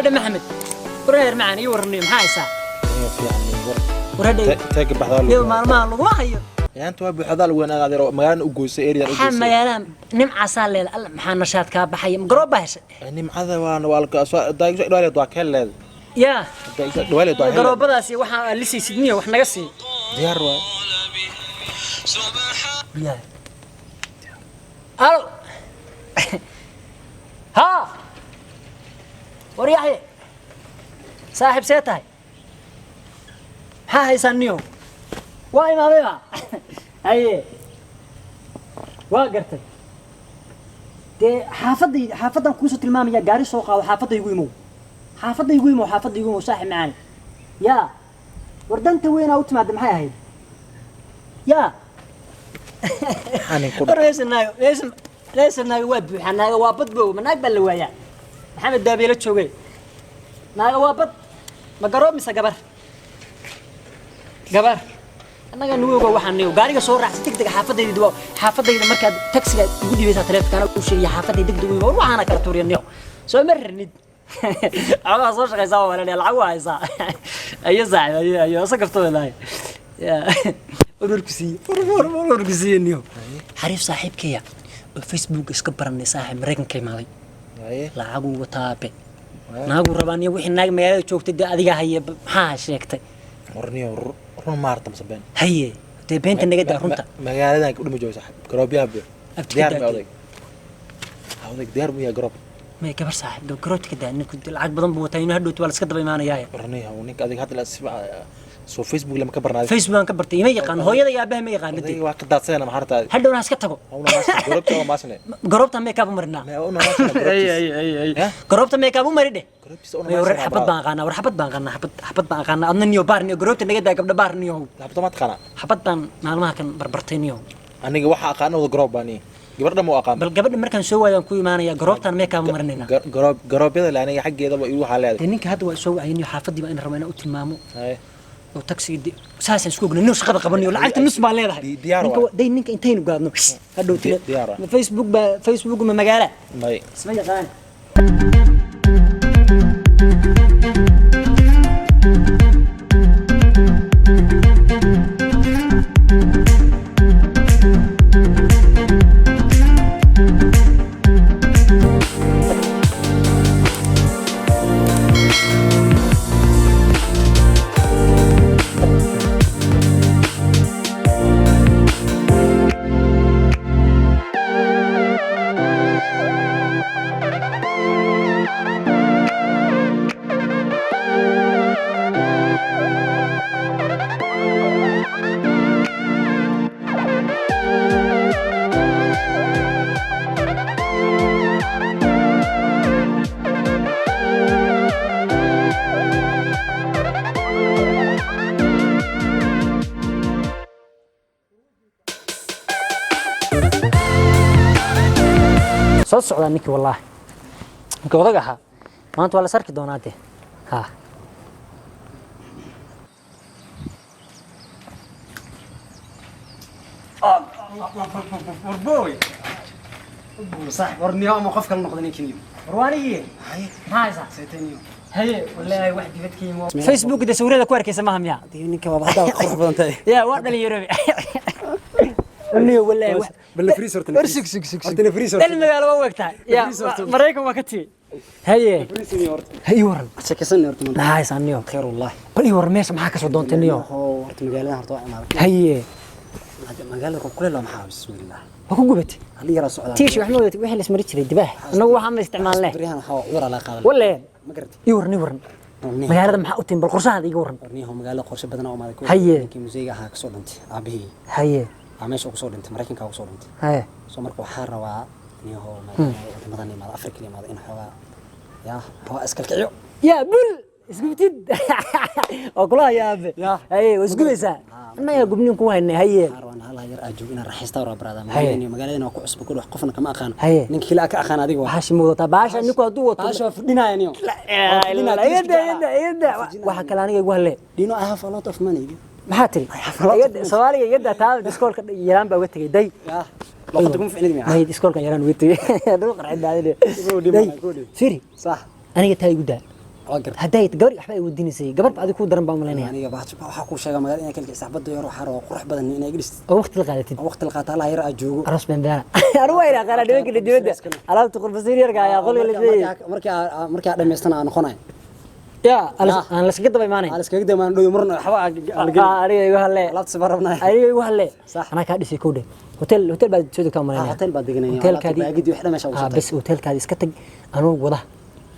ورد محمد ورد معنا يورني محايسة ورد تاك بحضار يوم ما هي يعني أنت وابي حضار وين أنا مكان أوجوس إيريا حما يا نم عسال الله محن نشاط كاب حي مقربهش يعني هذا وأنا والك دايق دوالي دواك هلا يا دوالي دواك هلا قربداسي وحنا لسي سيدنيه وحنا قصي ديار وا يا الو ها وريحي صاحب سيتاي ها هيسانيو واي ما بيها اي واقرتي دي حافظة كوسو تلمام يا قاري سوقا وحافظة يقيمو حافظة يقيمو صاحب معاني يا وردنت وين اوت ما دم هاي يا أنا كل ليس الناقة واب حنا وابط بو من أقبل الويا محمد دابيلة شوقي ناقة وابط ما قرب مسا قبر أنا قال نوجا وحني وقاري صور راح تدق حافظة يدوا حافظة إذا مركز تاكسي يقولي بيتها ثلاث كانوا وشيء حافظة يدق دوا وأنا كرتوري النيو سو مر ند عوا صوش غيزا ولا العوا غيزا أي زعل أي سكرتوا لا يا وركسي النيو حريف صاحب كيا فيسبوك اسكبرني صاحب مريكن كيماday lacag uu wataabe naagu rabaan iyo wixii naag magaalada joogtay adiga haye maxaa sheegtay ورني ورن مارت مسبين haye de beenta naga daa runta magaalada ku dhimo joogo saaxib garoobiyaha diyaar ma oday hawdag diyaar ma ya garoob ma gabar saaxib garoodka daa ninku lacag badan buu wataa inuu hadhow wala iska daba imaanayaa ورني haw ninka adiga hadda la soo Facebook lama ka barnaado Facebook aan ka bartay ima yaqaan hooyada iyo aabaha ma yaqaanadii waa ka daadsanaa ma hartaa hadhow iska tago garobta waa maasne garobta ma ka marnaa ma ona maasne garobta ma ka maride war xabad baan qana adna niyo baarniyo garobta naga daa gabdha baarniyo xabad ma taqana xabad baan maalmaha kan barbartayniyo aniga waxa aqaan oo garoob baani gabadha ma aqaan bal gabadha markaan soo waayaan ku imaanaya garobtan ma ka marnayna garoobyada la aniga xageeda waa igu xaleeday ninka hadda waa soo waayeen xaafadii baan rabaa inaan u tilmaamo وتاكسي ساسن سوق نص قبل قبلني ولا عقد نص ما لهدها نينك انتين قادنو هدو فيسبوك ما مقاله ماي اسمع يا غاني صوت نيكي والله نيكي وضقها ما أنت ولا سرك دوناتي ها وربوي صح ورني يوم وقفك النقطة نيكي روانية هاي صح سيتين هي ولا واحد يفتكي فيسبوك ده سوري لك وركي سماهم يا نيكي وضحها قرب بنتي يا واحد اللي يروي اللي ولا واحد بالفريزر ارسك سك الفريزر المقال وقتها يا مريكم وقتي هي هي ورن سكسن ورت من هاي سانيو خير والله بل ور ميش ما كسو دونتنيو هو ورت مقالنا هرتو عمار هي مقال كل لو محا بسم الله وكو غبت هلي يرا سودا تيش وحنا وحي لا سمري جري دباه انو waxa ma isticmaalnaa بريهان خو ور لا قادل ولا ما قرت يورني ورن magaalada maxaa u tin bal qorshaha iga waran ورني هو مقال qorshe badan oo maad ku Haye. muusiga ha ka soo dhantay aabihi haye meesha ku soo dhintay Mareykanka ku soo dhintay haye soo marka waxa rabaa inuu hoo wadamadan imaado Afrika imaado in xoogaa yaa hoo iska kiciyo يا بل اسكبتيد اقولها يا ابي هي واسكبيسا ما يا قبنين كو هيني هي arwana hala yar ajoog ina raaxaysta oo brada magaalada ku cusub ku wax qofna kama aqaan Haye. ninkii la ka aqaan adiga waxaa shimooda baasha ninku haduu wato baasha fadhinaya niyo yada waxa kale aniga igu halle dino I have a lot of money maxaa tiri Soomaaliga yada taa diskoolka yaraan baa uga tagay day yaa laqad kuma ficnid miyaa may diskoolka yaraan uga tagay dhul qarxid daadile firi صح aniga taa igu daa واقر hadday gabar waxba ay weydiinaysay gabar adiga ku daran baa malaynaya aniga waxa ku sheega magaal inay kalka saxbada yar waxa roo qurux badan inay gelisto oo waqti la qaadatid waqti la qaataa la yar joogo aroos bendana anu wayna qala dhibanka dibadda alaabta qurbasiir yarka ayaa qolka la jeeyay markaa dhameystana aan noqonay ya aan la iskaga daba imaanay aan iskaga daba aan dhow marna waxba aniga igu halle alaabta sabarabnaa aniga igu halle ana ka dhisay koodhe hotel baad soo degtaa malaynaya hotel baad deganay hotelkaadi baagidi wax dhameysha u bas hotelkaadi iska tag anuu wada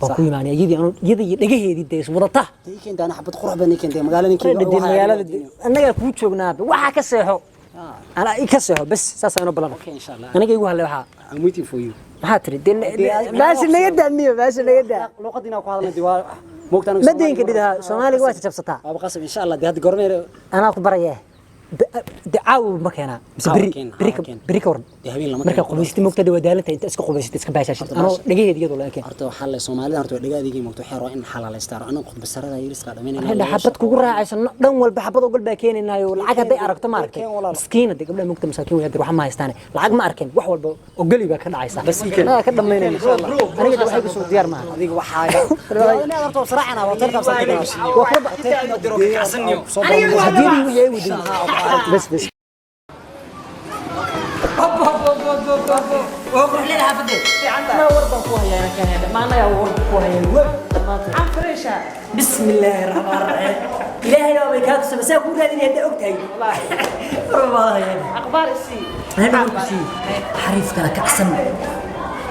oo ku imaanay iyadii dhagaheedii dees wadata deekan daana xabad qurux badan deekan magaalada annaga ku joognaa waxa ka seexo ana ka seexo bas saas aynu balan insha Allah aniga igu halle waxa I'm waiting for you maxaa tiri baashi naga daaniyo baashi naga daa luqadina ku hadalnay diwaar moogtaan madinka dhidaa Soomaaliga waa jabsataa aba qasab insha Allah dad goormeer ana ku baraya dacaaw ma keena mise biri ka waran marka qubaysti moogtada waa daalanta inta iska qubaysti iska baashashid anoo dhagaheed iyadoo la ekeen horta waxa la Soomaalida horta dhagaadigi moogto xero in xalaalaystaaro ana qodba sarada yiriska dhameynayna hada xabad kugu raacaysan dhan walba xabad oo galba keenaynayo lacag haday aragto ma arkay miskiinada gabdhaha moogta masaakiin way wax ma haystaan lacag ma arkeen wax walba oo galiba ka dhacaysa bas ka dhameynayna insha Allah aniga waxay ku soo diyaar ma adiga waxaaga ina horta saraacana waa tarka sabta waa xabad aniga wixii ay wadin بس وقف لي حافظي انا وربا كوهيا انا كان هذا ما انا وربا كوهيا عم فريشه بسم الله الرحمن الرحيم الهي لو بيكاك سبسا كل هذه هدا اوغتاي والله والله اخبار السي انا كسي حريف كلا كعسن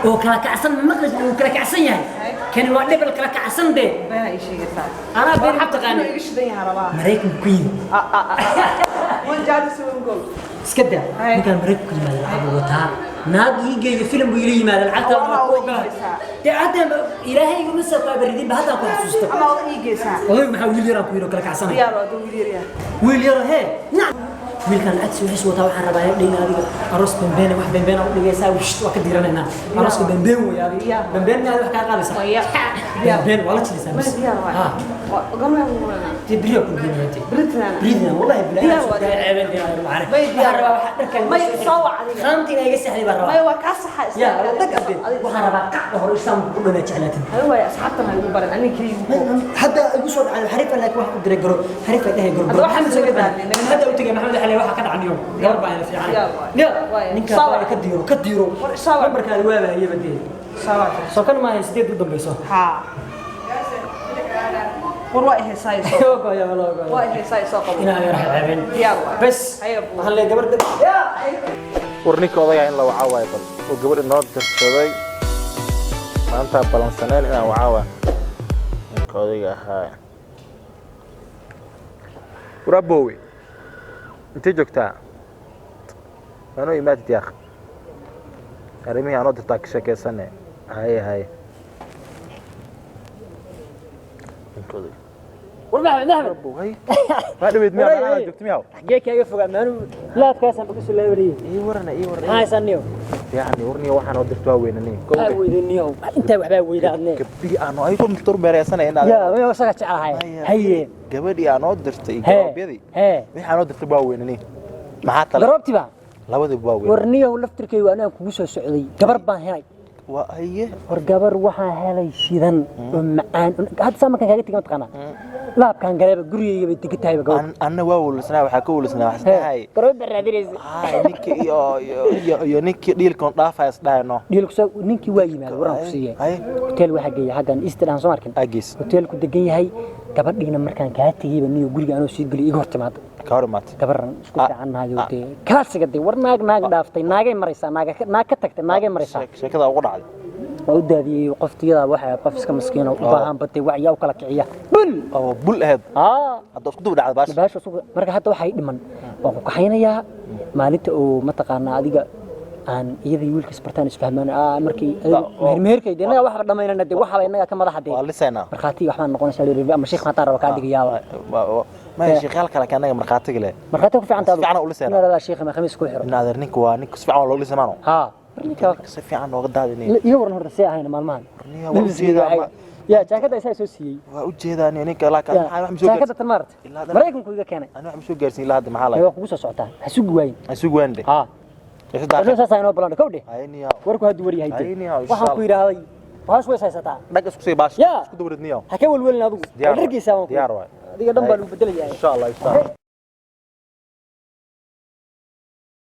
oo kala kacsan maqlid oo kala kacsan yahay kan waa dhibal kala kacsan de baa ay sheegtaa ana been xabta qaani ishdeen yaa rabaa mareykan queen waan jaadi soo gol iska daa ninkan mareykan queen ma abu wata naag iigeeyo film buu ila yimaada lacagta waa ku ogaaysaa hadda ilaahay igu soo qaabiridin ba hadda ku xasuusto ama wada iigeesaa oo maxaa wiil yar ku yiro kala kacsan diyaar waa wiil yar he wiilkan aad soo xisoo taa waxaan rabaa inay adiga aroos bambeen wax bambeen oo dhigaysaa waa ka diiranayna aroos bambeen way adiga bambeen ma wax ka qaadaysa bambeen wala jilaysa ha galma uurana tibriyo ku geeyay bridna wallahi bilaa ceebeen diyaar ma arag waxaan rabaa wax dharkan ma soo wacdiga qaantina iga saxday baan rabaa may waa ka saxa ya waxaan rabaa qac hor isaan ku dhana jeclaatin way asxaabtan ay ugu baran aniga hadda igu soo dhacay xariifa laakiin wax u diray garo xariifa dhahay garo maxamed soo gaadhay hadda u tagay maxamed xalay waxa ka dhacniyo gabar baa ila fiican ninka waa ka diiro markaa waa baayay badii soo kan ma hay sideed u dambayso ha war waa heesay soo gooya wala waa heesay soo qabo ina ay raxabeen bas waxaan leeyahay gabar warninka odayga in la wacaawayo bal oo gabar inoo dirsaday maanta balansaneen inaan wacaawa ninka odayga ahaa warabowe انت جوجتا انا يمات يا اخ ارمي انا درتك شكيسنه هاي انكودي والله ذهب هاي هذا بيت ميا انا جوجت مياو حقيقه يا فوق مانو لا تكاسن بقى سو لابري اي ورنا هاي سنيو يعني ورني waxaan oo dirtaa weynani weydaniyo inta waxba weydaadnay gabdhi aan ay ku muftur beereysana in ya way wasaga jecelahay haye gabadhi aan oo dirtay gaabiyadi waxaan oo dirtay baa weynani maxaa tala garabtiba labadii baa weyn warniyo laftirkay waa aan kugu soo socday gabar baan helay waa aye war gabar waxaan helay shidan oo macaan hadda saamakan kaaga tigma taqana laabkan gareeba gurigeyga bay digtay gabar anna waa wulsana waxa ka wulsana wax tahay garood raadinaysa ninki iyo ninki dhiilkoon dhaafays dhaayno dhiilku ninki waa yimaad waran ku siiyay hotel waxa geeyay hadan Eastern soo markan agis hotel ku degan yahay gabadhiina markaan ka tagayba niyo guriga anoo sii galay iga hortimaad ka hormaad gabaran isku fiicanahay oo kaasiga de war naag dhaaftay naagay maraysa naag ka tagtay naagay maraysa sheekada ugu dhacday oo daadiyay qoftiyada waxa qof iska miskiin oo u baahan batay wacyi oo kala kiciya bul aheed hadda isku dub dhacday baasha marka hadda waxay dhiman waa ku kaxaynayaa maalinta oo mataqaana adiga aan iyada wiilkiis bartaan isfahmaan markii meherkay inaga wax dhamaynana de waxa inaga ka madaxday waa lisayna marxaati waxaan noqonaysaa leeyahay ama sheekh maanta raba ka dhigayaa ma sheekh kale kanaga marxaatiga leh marxaati ku fiican tahay fiican u lisayna ina la sheekh ma khamiis ku xiro ina adeer ninku waa ninku si fiican loo lisamaano ha ninka si fiican looga daadinay iyo waran horta si ahayna maalmahan يا جاكدا إيش أسوسي؟ وأوجهداني أنا كلا كان wax مسوي جاكدا تمرت مريكم كويجا كان أنا wax مسوي جالسين لهذا محله أيوة كوسا سعتان هسوق وين وين دي إيش ساينو بلان كودي هايني وركو هاد وري هايدي waxaan ku yiraahday باش ويس هيستا dhag isku sii baash يا isku dawradniyo هكا ولولنا ادو ديار درجيسا diyaar waay adiga dhan baa lagu bedelayaa insha Allah